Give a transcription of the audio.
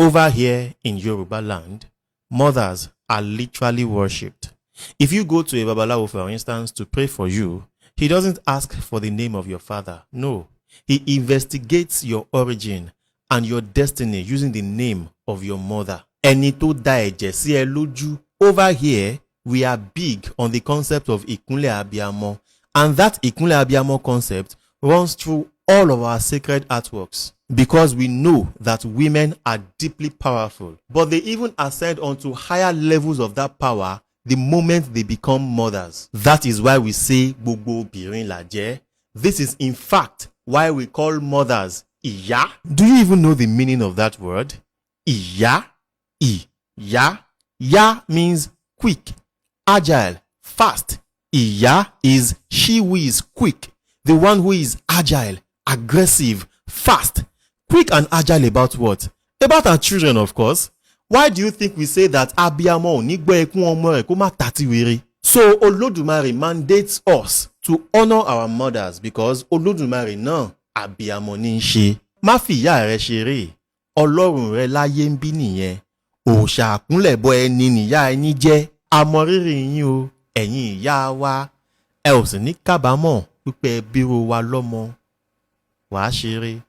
Over here in Yorùbáland, mothers are literally worshipped. If you go to a babalawo, for instance, to pray for you, he doesn't ask for the name of your father. No, he investigates your origin and your destiny using the name of your mother. Ẹni tó dá ẹ̀jẹ̀ sí ẹ lójú. Over here, we are big on the concept of ìkúnlẹ̀ abiyamọ, and that ìkúnlẹ̀ abiyamọ concept runs through all of our sacred artworks, because we know that women are deeply powerful, but they even ascend onto higher levels of that power the moment they become mothers. That is why we say gbogbo obìnrin làjẹ́. This is in fact why we call mothers ìyá. Do you even know the meaning of that word? Ìyá. Ìyá. Ya means quick, agile, fast. Ìyá is she who is quick, the one who is agile, aggressive, fast. Quick and agile about what? About our children, of course. Why do you think we say that abiyamọ ò ní gbọ́ ẹkún ọmọ rẹ̀ kó má tàtí wèrè? So Olódùmarè mandates us to honor our mothers, because Olódùmarè náà abiyamọ ní í ṣe. Má fi ìyá rẹ ṣeré. Ọlọ́run rẹ láyé ń bí nìyẹn. Òòṣà àkúnlẹ̀bọ ẹni nìyá ẹni jẹ́. A mọ rírì yín o, ẹ̀yin ìyá wa. Ẹ ò sì ní kábàámọ̀ pípẹ́ bírò wa lọ́mọ. Wàá ṣeré.